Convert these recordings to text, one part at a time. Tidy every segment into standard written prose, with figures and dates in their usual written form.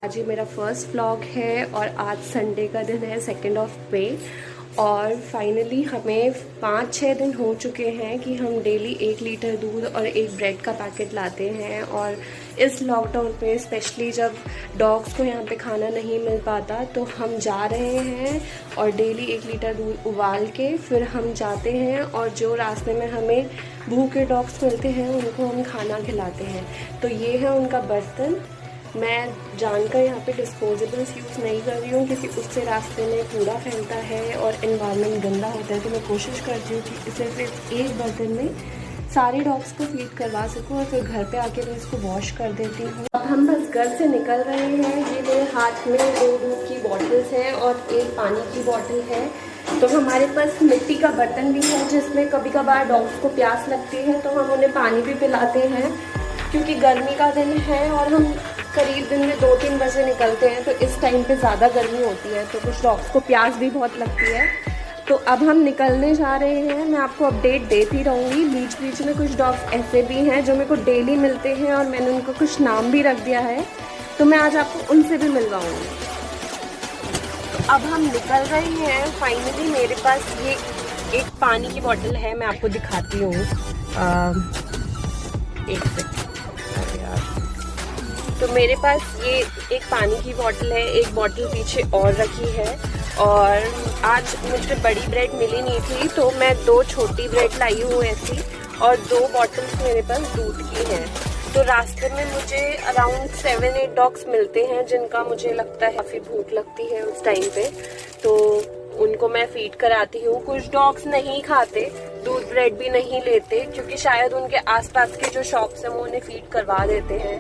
आज ये मेरा फर्स्ट व्लॉग है और आज संडे का दिन है, 2 मई। और फाइनली हमें 5-6 दिन हो चुके हैं कि हम डेली 1 लीटर दूध और 1 ब्रेड का पैकेट लाते हैं। और इस लॉकडाउन पे स्पेशली जब डॉग्स को यहाँ पे खाना नहीं मिल पाता तो हम जा रहे हैं और डेली 1 लीटर दूध उबाल के फिर हम जाते हैं और जो रास्ते में हमें भूखे डॉग्स मिलते हैं उनको हम खाना खिलाते हैं। तो ये है उनका बर्तन। मैं जानकर यहाँ पे डिस्पोजेबल्स यूज़ नहीं कर रही हूँ क्योंकि उससे रास्ते में कूड़ा फैलता है और एनवायरनमेंट गंदा होता है। तो मैं कोशिश करती हूँ कि इसे सिर्फ एक बर्तन में सारे डॉग्स को फीड करवा सकूँ और फिर घर पे आके मैं इसको वॉश कर देती हूँ। अब हम बस घर से निकल रहे हैं। ये मेरे हाथ में 2 दूध की बॉटल्स हैं और 1 पानी की बॉटल है। तो हमारे पास मिट्टी का बर्तन भी है जिसमें कभी कभार डॉग्स को प्यास लगती है तो हम उन्हें पानी भी पिलाते हैं क्योंकि गर्मी का दिन है और हम करीब दिन में 2-3 बजे निकलते हैं तो इस टाइम पे ज़्यादा गर्मी होती है तो कुछ डॉग्स को प्यास भी बहुत लगती है। तो अब हम निकलने जा रहे हैं। मैं आपको अपडेट देती रहूँगी। बीच बीच में कुछ डॉग्स ऐसे भी हैं जो मेरे को डेली मिलते हैं और मैंने उनको कुछ नाम भी रख दिया है तो मैं आज आपको उनसे भी मिलवाऊँगी। तो अब हम निकल रहे हैं। फाइनली मेरे पास ये एक पानी की बॉटल है, मैं आपको दिखाती हूँ। एक सेकंड। तो मेरे पास ये एक पानी की बॉटल है, एक बॉटल पीछे और रखी है। और आज मुझे बड़ी ब्रेड मिली नहीं थी तो मैं 2 छोटी ब्रेड लाई हूँ ऐसी और 2 बॉटल्स मेरे पास दूध की हैं। तो रास्ते में मुझे अराउंड 7-8 डॉग्स मिलते हैं जिनका मुझे लगता है काफ़ी भूख लगती है उस टाइम पे, तो उनको मैं फीड कराती हूँ। कुछ डॉग्स नहीं खाते, दूध ब्रेड भी नहीं लेते क्योंकि शायद उनके आसपास के जो शॉप्स हैं वो उन्हें फीड करवा देते हैं।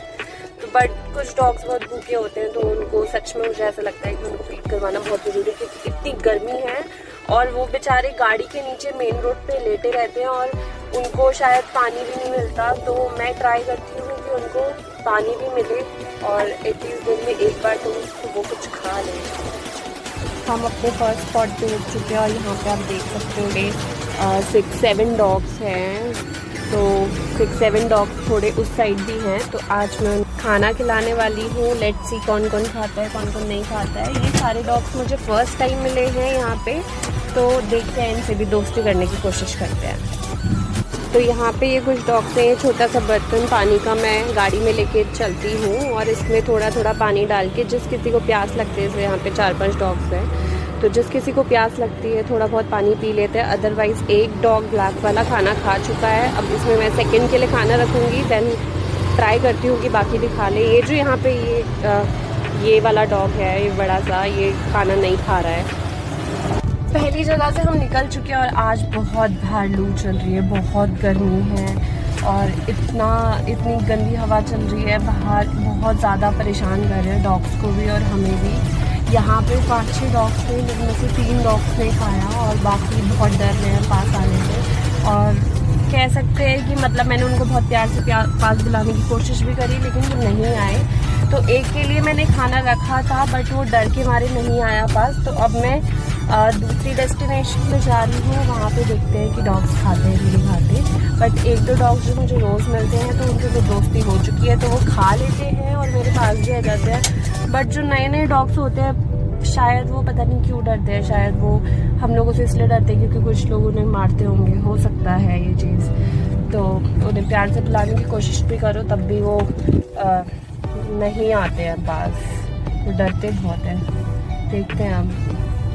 तो बट कुछ डॉग्स बहुत भूखे होते हैं तो उनको सच में मुझे ऐसा लगता है कि उनको फीड करवाना बहुत ज़रूरी है क्योंकि इतनी गर्मी है और वो बेचारे गाड़ी के नीचे मेन रोड पे लेटे रहते हैं और उनको शायद पानी भी नहीं मिलता। तो मैं ट्राई करती हूँ कि उनको पानी भी मिले और एटलीस्ट दिन में एक बार तो वो कुछ खा लें। हम अपने फर्स्ट स्पॉट पे उठ चुके हैं और यहाँ पे आप देख सकते हो 6-7 डॉग्स हैं। तो 6-7 डॉग्स थोड़े उस साइड भी हैं। तो आज मैं खाना खिलाने वाली हूँ। लेट्स सी कौन कौन खाता है कौन कौन नहीं खाता है। ये सारे डॉग्स मुझे फर्स्ट टाइम मिले हैं यहाँ पे, तो देखते हैं, इनसे भी दोस्ती करने की कोशिश करते हैं। तो यहाँ पे ये कुछ डॉग्स हैं। ये छोटा सा बर्तन पानी का मैं गाड़ी में लेके चलती हूँ और इसमें थोड़ा थोड़ा पानी डाल के जिस किसी को प्यास लगती है, जैसे यहाँ पे 4-5 डॉग्स हैं तो जिस किसी को प्यास लगती है थोड़ा बहुत पानी पी लेते हैं। अदरवाइज़ एक डॉग ब्लैक वाला खाना खा चुका है। अब इसमें मैं सेकंड के लिए खाना रखूँगी, देन ट्राई करती हूँ कि बाकी भी खा ले। ये जो यहाँ पे ये वाला डॉग है, ये बड़ा सा, ये खाना नहीं खा रहा है। पहली जगह से हम निकल चुके हैं और आज बहुत बाहर लू चल रही है, बहुत गर्मी है और इतनी गंदी हवा चल रही है बाहर, बहुत ज़्यादा परेशान कर रहे हैं डॉग्स को भी और हमें भी। यहाँ पे 5-6 डॉग्स थे जिनमें से 3 डॉग्स ने खाया और बाकी बहुत डर रहे हैं पास आने से। और कह सकते हैं कि मतलब मैंने उनको बहुत प्यार से पास बुलाने की कोशिश भी करी लेकिन वो नहीं आए। तो एक के लिए मैंने खाना रखा था बट वो डर के मारे नहीं आया पास। तो अब मैं दूसरी डेस्टिनेशन पे जा रही हूँ, वहाँ पे देखते हैं कि डॉग्स खाते हैं नहीं खाते। बट 1-2 डॉग्स जो मुझे रोज़ मिलते हैं तो उनसे तो दोस्ती हो चुकी है तो वो खा लेते हैं और मेरे पास भी आ जाते हैं। बट जो नए डॉग्स होते हैं शायद वो पता नहीं क्यों डरते हैं, शायद वो हम लोगों से इसलिए डरते हैं क्योंकि कुछ लोग उन्हें मारते होंगे, हो सकता है ये चीज़। तो उन्हें प्यार से बुलाने की कोशिश भी करो तब भी वो नहीं आते हैं पास, वो डरते बहुत हैं। देखते हैं अब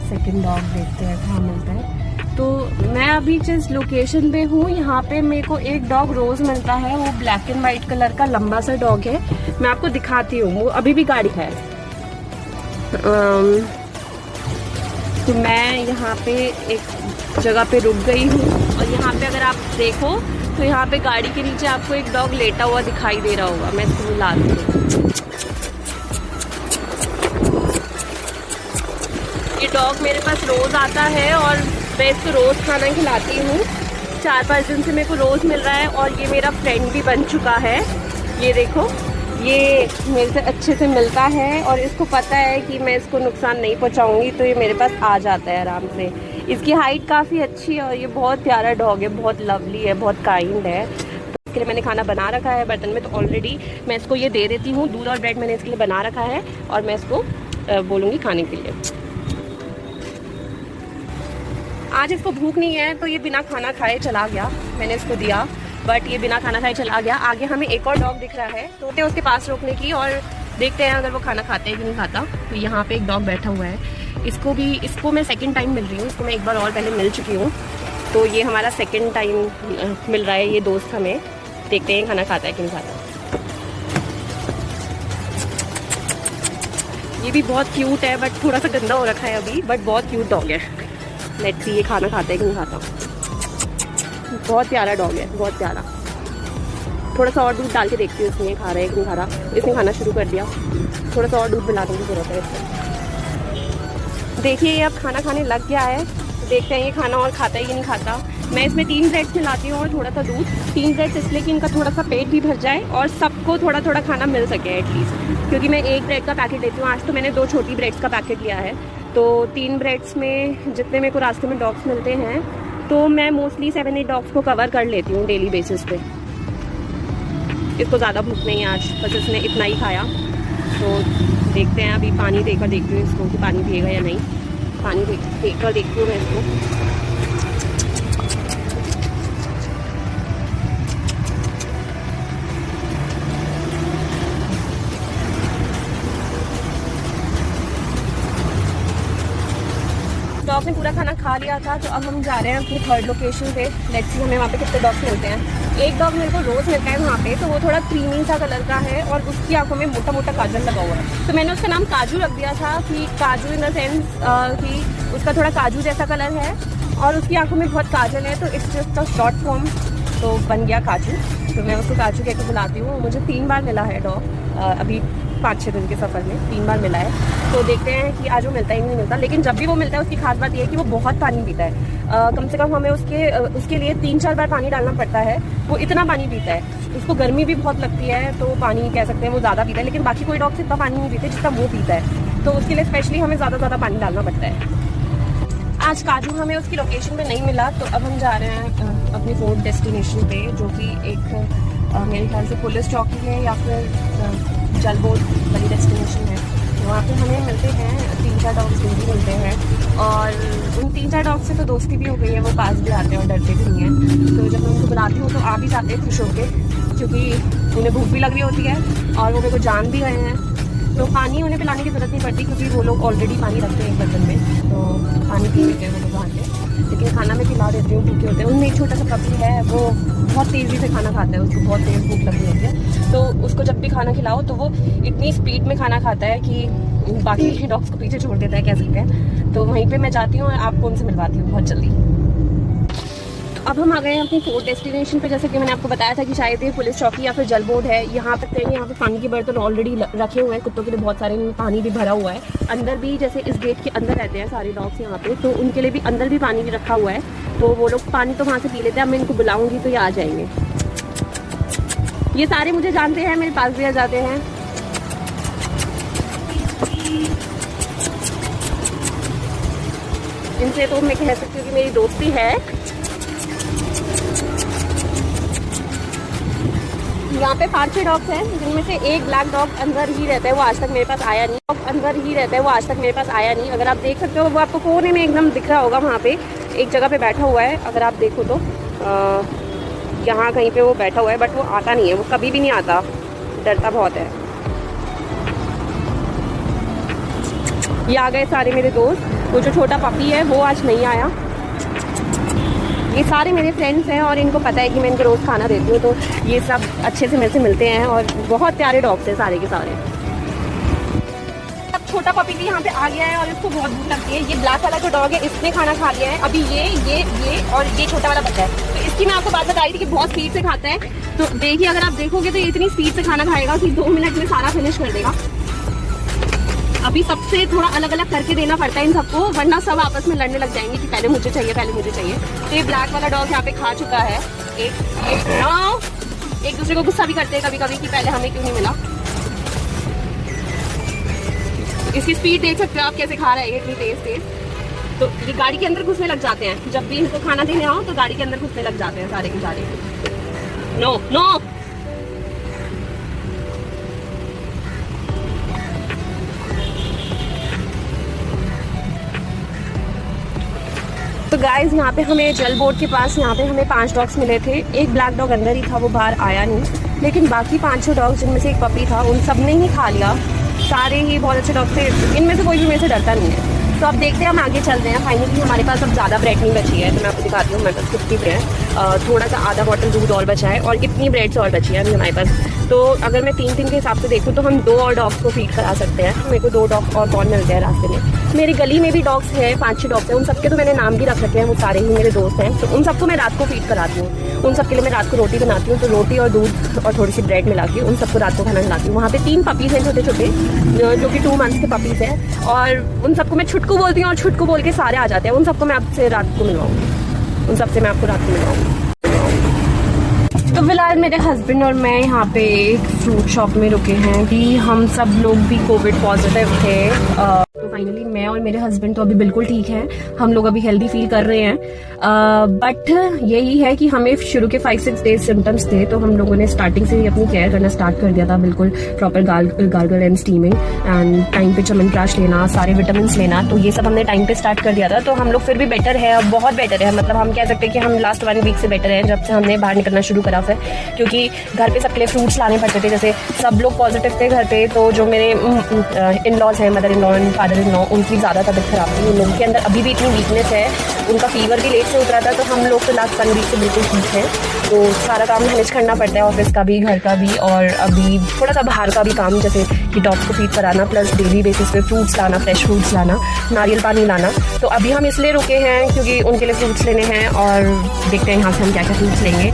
सेकंड डॉग देखते हैं कहाँ मिलता है। तो मैं अभी जिस लोकेशन पे हूँ यहाँ पे मेरे को एक डॉग रोज़ मिलता है, वो ब्लैक एंड वाइट कलर का लंबा सा डॉग है। मैं आपको दिखाती हूँ, वो अभी भी गाड़ी है। तो मैं यहाँ पे एक जगह पे रुक गई हूँ और यहाँ पे अगर आप देखो तो यहाँ पे गाड़ी के नीचे आपको एक डॉग लेटा हुआ दिखाई दे रहा होगा। मैं इसको बुला दूँ। ये डॉग मेरे पास रोज़ आता है और मैं इसको रोज़ खाना खिलाती हूँ। 4-5 दिन से मेरे को रोज़ मिल रहा है और ये मेरा फ्रेंड भी बन चुका है। ये देखो, ये मेरे से अच्छे से मिलता है और इसको पता है कि मैं इसको नुकसान नहीं पहुंचाऊंगी तो ये मेरे पास आ जाता है आराम से। इसकी हाइट काफ़ी अच्छी है और ये बहुत प्यारा डॉग है, बहुत लवली है, बहुत काइंड है। इसके लिए मैंने खाना बना रखा है बर्तन में, तो ऑलरेडी मैं इसको ये दे देती हूँ। दूध और ब्रेड मैंने इसके लिए बना रखा है और मैं इसको बोलूँगी खाने के लिए। आज इसको भूख नहीं है तो ये बिना खाना खाए चला गया, मैंने इसको दिया बट ये बिना खाना खाए चला गया। आगे हमें एक और डॉग दिख रहा है, सोचते हैं उसके पास रोकने की और देखते हैं अगर वो खाना खाते हैं कि नहीं खाता। तो यहाँ पे एक डॉग बैठा हुआ है, इसको मैं सेकंड टाइम मिल रही हूँ, इसको मैं एक बार और पहले मिल चुकी हूँ, तो ये हमारा सेकंड टाइम मिल रहा है ये दोस्त हमें। देखते हैं खाना खाता है कि नहीं खाता। ये भी बहुत क्यूट है बट थोड़ा सा गंदा हो रखा है अभी, बट बहुत क्यूट डॉग है। लेट्स सी ये खाना खाता है कि नहीं खाता। बहुत प्यारा डॉग है, बहुत प्यारा। थोड़ा सा और दूध डाल के देखती हूँ इसमें खा रहा है कि नहीं खा रहा। इसने खाना शुरू कर दिया, थोड़ा सा और दूध मिलाने की जरूरत है इसमें। देखिए ये अब खाना खाने लग गया है, देखते हैं ये खाना और खाता है कि नहीं खाता। मैं इसमें 3 ब्रेड्स मिलाती हूँ और थोड़ा सा दूध। 3 ब्रेड्स इसलिए कि इनका थोड़ा सा पेट भी भर जाए और सबको थोड़ा थोड़ा खाना मिल सके एटलीस्ट, क्योंकि मैं 1 ब्रेड का पैकेट लेती हूँ। आज तो मैंने 2 छोटी ब्रेड्स का पैकेट लिया है, तो 3 ब्रेड्स में जितने मेरे को रास्ते में डॉग्स मिलते हैं तो मैं मोस्टली 7-8 डॉग्स को कवर कर लेती हूँ डेली बेसिस पे। इसको ज़्यादा भूख नहीं है आज, बस इसने इतना ही खाया। तो देखते हैं, अभी पानी देकर देखती हूँ इसको कि पानी पिएगा या नहीं। पानी देकर देखती हूँ मैं इसको। डॉग ने पूरा खाना खा लिया था, तो अब हम जा रहे हैं अपनी 3rd लोकेशन पे। लेट्स सी हमें वहाँ पे कितने डॉग्स मिलते हैं। एक डॉग मेरे को रोज़ मिलता है वहाँ पे, तो वो थोड़ा क्रीमी सा कलर का है और उसकी आंखों में मोटा मोटा काजल लगा हुआ है, तो मैंने उसका नाम काजू रख दिया था कि काजू इन द सेंस कि उसका थोड़ा काजू जैसा कलर है और उसकी आंखों में बहुत काजल है, तो it's just a short form, तो बन गया काजू। तो मैं उसको काजू कहकर बुलाती हूँ। मुझे 3 बार मिला है डॉग, अभी 5-6 दिन के सफ़र में 3 बार मिला है। तो देखते हैं कि आज वो मिलता ही नहीं मिलता, लेकिन जब भी वो मिलता है उसकी खास बात ये है कि वो बहुत पानी पीता है। कम से कम हमें उसके लिए 3-4 बार पानी डालना पड़ता है। वो इतना पानी पीता है, उसको गर्मी भी बहुत लगती है, तो पानी कह सकते हैं वो ज़्यादा पीता है, लेकिन बाकी कोई डॉग से इतना पानी नहीं पीते जितना वो पीता है, तो उसके लिए स्पेशली हमें ज़्यादा पानी डालना पड़ता है। आज काजू हमें उसकी लोकेशन पे नहीं मिला, तो अब हम जा रहे हैं अपनी 4th डेस्टिनेशन पे, जो कि एक मेरे ख्याल से पुलिस चौकी है या फिर जलबोर्ड वाली डेस्टिनेशन है। वहाँ पे हमें मिलते हैं 3-4 डॉग्स भी मिलते हैं और उन 3-4 डॉग्स से तो दोस्ती भी हो गई है, वो पास भी आते हैं और डरते भी नहीं हैं। तो जब मैं उनको बुलाती हूँ तो आ भी जाते हैं खुश होके, क्योंकि उन्हें भूख भी लग रही होती है और वो मेरे को जान भी गए हैं। तो पानी उन्हें पिलाने की ज़रूरत नहीं पड़ती, क्योंकि वो लोग ऑलरेडी पानी रखते हैं एक बर्तन में, तो पानी पी लेते हैं वो लोग वहाँ पे। लेकिन खाना मैं खिला देती हूँ, भूखे होते हैं। उनमें एक छोटा सा पपी है, वो बहुत तेज़ी से खाना खाता है, उसको बहुत तेज़ भूख लगी होती है, तो उसको जब भी खाना खिलाओ तो वो इतनी स्पीड में खाना खाता है कि बाकी डॉग्स को पीछे छोड़ देता है, कह सकते हैं। तो वहीं पे मैं जाती हूँ और आपको उनसे मिलवाती हूँ बहुत जल्दी। तो अब हम आ गए हैं अपनी 4th डेस्टिनेशन पे। जैसे कि मैंने आपको बताया था कि शायद ये पुलिस चौकी या फिर जलबोर्ड है। यहाँ तक है, यहाँ पे पानी के बर्तन ऑलरेडी रखे हुए हैं कुत्तों के लिए, बहुत सारे पानी भी भरा हुआ है। अंदर भी जैसे इस गेट के अंदर रहते हैं सारे डॉग्स यहाँ पे, तो उनके लिए भी अंदर भी पानी भी रखा हुआ है, तो वो लोग पानी तो वहाँ से पी लेते हैं। अब मैं इनको बुलाऊंगी तो ये आ जाएंगे। ये सारे मुझे जानते हैं, मेरे पास भी आ जाते हैं। इनसे तो मैं कह सकती हूँ कि मेरी दोस्ती है। यहाँ पे 5-6 डॉग्स हैं, जिनमें से एक ब्लैक डॉग अंदर ही रहता है, वो आज तक मेरे पास आया नहीं। अगर आप देख सकते हो, वो आपको कोने में एकदम दिख रहा होगा, वहाँ पे एक जगह पे बैठा हुआ है। अगर आप देखो तो यहाँ कहीं पे वो बैठा हुआ है, बट वो आता नहीं है, वो कभी भी नहीं आता, डरता बहुत है। ये आ गए सारे मेरे दोस्त। वो जो छोटा पपी है वो आज नहीं आया। ये सारे मेरे फ्रेंड्स हैं और इनको पता है कि मैं इनको रोज़ खाना देती हूँ, तो ये सब अच्छे से मेरे से मिलते हैं और बहुत प्यारे डॉग्स हैं सारे के सारे। अब छोटा पपी भी यहाँ पे आ गया है और इसको बहुत भूख लगती है। ये ब्लैक वाला जो डॉग है इसने खाना खा लिया है। अभी ये और ये छोटा वाला बच्चा है। तो इसकी मैं आपको बात बता रही थी कि बहुत स्पीड से खाता है। तो देखिए, अगर आप देखोगे तो ये इतनी स्पीड से खाना खाएगा कि 2 मिनट में सारा फिनिश कर देगा। अभी सबसे थोड़ा अलग अलग करके देना पड़ता है इन सबको, वरना सब आपस में लड़ने लग जाएंगे कि पहले मुझे चाहिए। तो ये ब्लैक वाला डॉग यहाँ पे खा चुका है। एक दूसरे को गुस्सा भी करते हैं कभी-कभी कि पहले हमें क्यों नहीं मिला। इसकी स्पीड देख सकते हो आप, कैसे खा रहा है ये, इतनी तेज। तो ये गाड़ी के अंदर घुसने लग जाते हैं। जब भी इनको खाना देने आओ तो गाड़ी के अंदर घुसने लग जाते हैं सारे के सारे। No no. तो गाइज यहाँ पे हमें जल बोर्ड के पास यहाँ पे हमें 5 डॉग्स मिले थे। एक ब्लैक डॉग अंदर ही था, वो बाहर आया नहीं, लेकिन बाकी 5 डॉग्स जिनमें से एक पपी था उन सब ने ही खा लिया। सारे ही बहुत अच्छे डॉग थे, इनमें से कोई भी मेरे से डरता नहीं है। तो अब देखते हैं, हम आगे चलते हैं। फाइनली हमारे पास अब ज़्यादा ब्रेड नहीं बची है, तो मैं आपको दिखाती हूँ हमारे पास कितनी ब्रेड, थोड़ा सा आधा बॉटल दूध और बचा है और इतनी ब्रेड्स और बची है अभी हमारे पास। तो अगर मैं 3 के हिसाब से देखूँ तो हम 2 और डॉग्स को फीड करा सकते हैं। मेरे को 2 डॉग और कौन मिलते हैं रास्ते में। मेरी गली में भी डॉग्स हैं, 5-6 डॉग्स हैं, उन सबके तो मैंने नाम भी रख रखे हैं, वो सारे ही मेरे दोस्त हैं। तो उन सबको मैं रात को फीड कराती हूँ। उन सबके लिए मैं रात को रोटी बनाती हूँ, तो रोटी और दूध और थोड़ी सी ब्रेड मिला के उन सबको रात को खाना खिलाती हूँ। वहाँ पे 3 पपीज़ हैं छोटे छोटे, जो कि 2 मंथ्स के पपीज़ हैं, और उन सबको मैं छुटकू बोलती हूँ और छुटकू बोल के सारे आ जाते हैं। उन सबको मैं आपसे रात को मिलवाऊँगी, उन सबसे मैं आपको रात को मिलवाऊँगी। तो फिलहाल मेरे हस्बैंड और मैं यहाँ पे एक फ्रूट शॉप में रुके हैं कि हम सब लोग भी कोविड पॉजिटिव थे। तो फाइनली मैं और मेरे हस्बैंड तो अभी बिल्कुल ठीक हैं, हम लोग अभी हेल्दी फील कर रहे हैं। बट यही है कि हमें शुरू के 5-6 डेज सिम्टम्स थे, तो हम लोगों ने स्टार्टिंग से ही अपनी केयर करना स्टार्ट कर दिया था। बिल्कुल proper gargle and steaming and time पे च्यवनप्राश लेना, सारे विटामिन लेना, तो ये सब हमने टाइम पे स्टार्ट कर दिया था। तो हम लोग फिर भी बेटर है, अब बहुत बेटर है। मतलब हम कह सकते हैं कि हम लास्ट 1 वीक से बेटर है, जब से हमने बाहर निकलना शुरू करा फिर, क्योंकि घर पे सबके लिए फ्रूट्स लाने पड़ते थे। जैसे सब लोग पॉजिटिव थे घर पे, तो जो मेरे इन-लॉज हैं, mother in law and father in law, उनकी ज़्यादा तबीयत खराब थी। उन लोगों के अंदर अभी भी इतनी वीकनेस है, उनका फीवर भी लेट से उतरा था। तो हम लोग तो लास्ट 1 वीक से बिल्कुल ठीक है। तो सारा काम मैनेज करना पड़ता है, ऑफिस का भी, घर का भी, और अभी थोड़ा सा बाहर का भी काम, जैसे कि डॉग्स को फीड कराना, प्लस डेली बेसिस पे फ्रूट्स लाना, फ्रेश फ्रूट्स लाना, नारियल पानी लाना। तो अभी हम इसलिए रुके हैं क्योंकि उनके लिए फ्रूट्स लेने हैं, और देखते हैं यहाँ से हम क्या क्या फ्रूट्स लेंगे।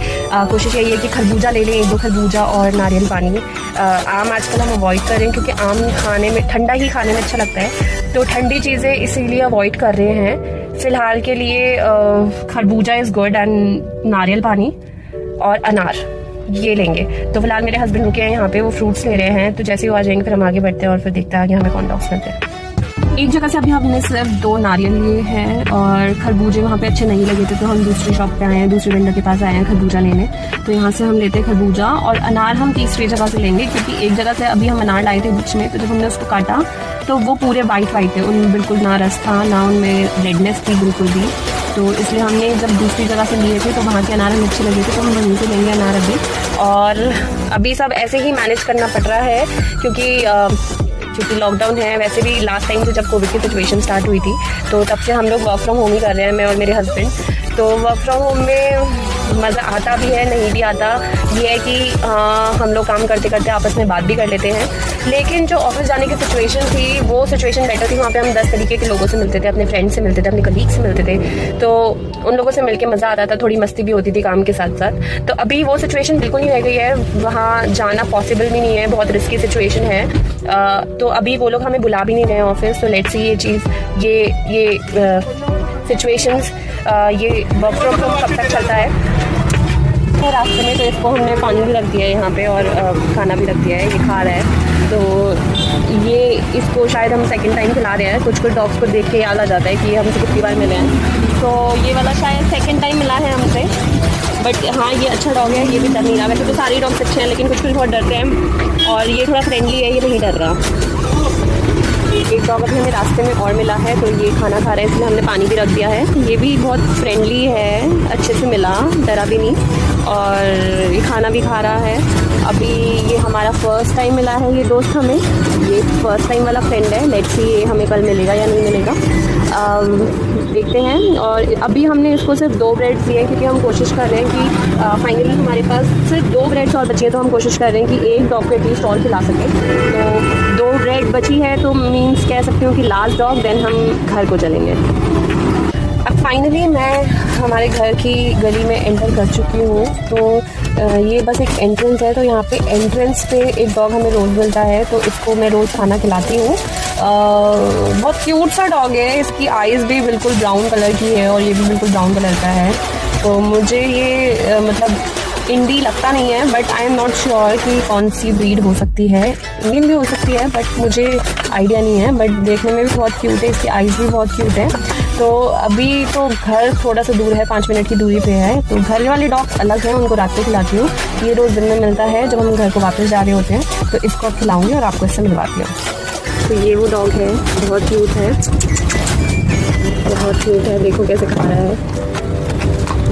कोशिश यही है कि खरबूजा ले लें, 1-2 खरबूजा और नारियल पानी। आम आजकल हम अवॉइड कर रहे हैं क्योंकि आम खाने में, ठंडा ही खाने में अच्छा लगता है, तो ठंडी चीज़ें इसीलिए अवॉइड कर रहे हैं फ़िलहाल के लिए। खरबूजा इज़ गुड एंड नारियल पानी और अनार ये लेंगे। तो फिलहाल मेरे हस्बैंड रुके हैं यहाँ पे, वो फ्रूट्स ले रहे हैं। तो जैसे ही वो आ जाएंगे फिर हम आगे बढ़ते हैं और फिर देखते हैं आगे हमें कौन डॉग्स मिलते हैं। एक जगह से अभी हमने सिर्फ 2 नारियल लिए हैं, और खरबूजे वहाँ पे अच्छे नहीं लगे थे, तो हम दूसरी शॉप पे आए हैं, दूसरे वेंडर के पास आए हैं खरबूजा लेने। तो यहाँ से हम लेते हैं खरबूजा, और अनार हम तीसरी जगह से लेंगे, क्योंकि एक जगह से अभी हम अनार लाए थे बीच में, तो जब हमने उसको काटा तो वो पूरे वाइट थे, उनमें बिल्कुल ना रस था, ना उनमें रेडनेस थी बिल्कुल भी। तो इसलिए हमने जब दूसरी जगह से लिए थे तो वहाँ के अनार हमें अच्छे लगे थे, तो हम वहीं से लेंगे अनार अभी। और अभी सब ऐसे ही मैनेज करना पड़ रहा है क्योंकि लॉकडाउन है। वैसे भी लास्ट टाइम से जब कोविड की सिचुएशन स्टार्ट हुई थी, तो तब से हम लोग वर्क फ्रॉम होम ही कर रहे हैं, मैं और मेरे हस्बैंड। तो वर्क फ्रॉम होम में मज़ा आता भी है, नहीं भी आता। ये है कि हम लोग काम करते करते आपस में बात भी कर लेते हैं। लेकिन जो ऑफिस जाने की सिचुएशन थी, वो सिचुएशन बेटर थी। वहाँ पे हम 10 तरीके के लोगों से मिलते थे, अपने फ्रेंड्स से मिलते थे, अपने कलीग से मिलते थे, तो उन लोगों से मिलके मज़ा आता था, थोड़ी मस्ती भी होती थी काम के साथ साथ। तो अभी वो सिचुएशन बिल्कुल नहीं रह गई है, वहाँ जाना पॉसिबल भी नहीं है, बहुत रिस्की सिचुएशन है। तो अभी वो लोग हमें बुला भी नहीं रहे हैं ऑफिस। तो लेट्स सी ये चीज़, ये सिचुएशंस, ये वर्क फ्रॉम होम कब तक चलता है। तो रास्ते में तो इसको हमने पानी भी रख दिया है यहाँ पे, और खाना भी रख दिया है, ये खा रहा है। तो ये इसको शायद हम सेकंड टाइम खिला रहे हैं। कुछ डॉग्स को देख के याद आ जाता है कि हमसे कितनी बार मिले हैं। तो ये वाला शायद सेकंड टाइम मिला है हमसे, बट हाँ ये अच्छा डॉग है, ये भी डर नहीं रहा। वैसे तो सारे डॉग्स अच्छे हैं, लेकिन कुछ बहुत डरते हैं, और ये थोड़ा फ्रेंडली है, ये नहीं डर रहा। एक डॉग अभी हमें रास्ते में और मिला है, तो ये खाना खा रहा है, इसलिए हमने पानी भी रख दिया है। ये भी बहुत फ्रेंडली है, अच्छे से मिला, डरा भी नहीं, और ये खाना भी खा रहा है। अभी ये हमारा फर्स्ट टाइम मिला है ये दोस्त हमें, ये फर्स्ट टाइम वाला फ्रेंड है। लेट्स सी ये हमें कल मिलेगा या नहीं मिलेगा, देखते हैं। और अभी हमने इसको सिर्फ 2 ब्रेड्स दिए हैं, क्योंकि हम कोशिश कर रहे हैं कि फाइनली हमारे पास सिर्फ 2 ब्रेड्स और बची है, तो हम कोशिश कर रहे हैं कि एक डॉग को एटलीस्ट और खिला सकें। तो 2 ब्रेड बची है, तो मीन्स कह सकती हूँ कि लास्ट डॉग, देन हम घर को चलेंगे। अब फाइनली मैं हमारे घर की गली में एंटर कर चुकी हूँ। तो ये बस एक एंट्रेंस है, तो यहाँ पे एंट्रेंस पे एक डॉग हमें रोज़ मिलता है, तो इसको मैं रोज़ खाना खिलाती हूँ। बहुत क्यूट सा डॉग है, इसकी आइज़ भी बिल्कुल ब्राउन कलर की है, और ये भी बिल्कुल ब्राउन कलर का है। तो मुझे ये मतलब इंडी लगता नहीं है, but I am not sure कि कौन सी ब्रीड हो सकती है। इंडियन भी हो सकती है, बट मुझे आइडिया नहीं है। बट देखने में भी बहुत क्यूट है, इसकी आइज़ भी बहुत क्यूट है। तो अभी तो घर थोड़ा सा दूर है, 5 मिनट की दूरी पे है, तो घर वाले डॉग अलग हैं, उनको रात को खिलाती हूँ। ये रोज़ दिन में मिलता है जब हम घर को वापस जा रहे होते हैं, तो इसको अब खिलाऊंगी और आपको इससे मिलवाती हूँ। तो ये वो डॉग है, बहुत क्यूट है, बहुत क्यूट है, देखो कैसे खा रहा है,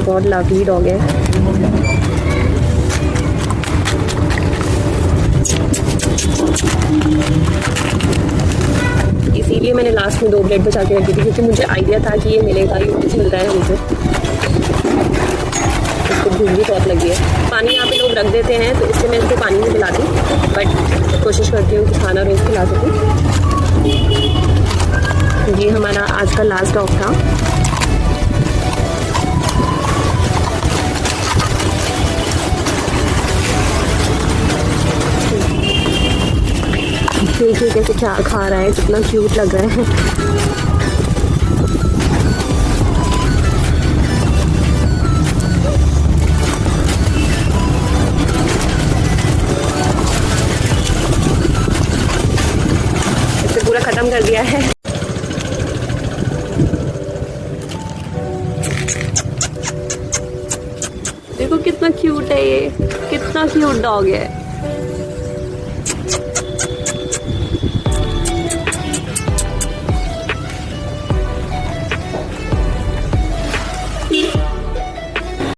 बहुत लवली डॉग है। इसीलिए मैंने लास्ट में 2 ब्रेड बचा के रखी थी, क्योंकि मुझे आइडिया था कि ये मिलेगा, ये कुछ मिल रहा है हमसे। इसको भूख भी बहुत लगी है। पानी यहाँ पे लोग रख देते हैं, तो इससे मैं इसको पानी नहीं पिलाती, बट कोशिश करती हूँ कि खाना रोज़ खिला सकूँ। ये हमारा आज का लास्ट डॉग था। देखिए कैसे क्या खा रहा है, कितना क्यूट लग रहा है। इसे पूरा खत्म कर दिया है। देखो कितना क्यूट है ये, कितना क्यूट डॉग है।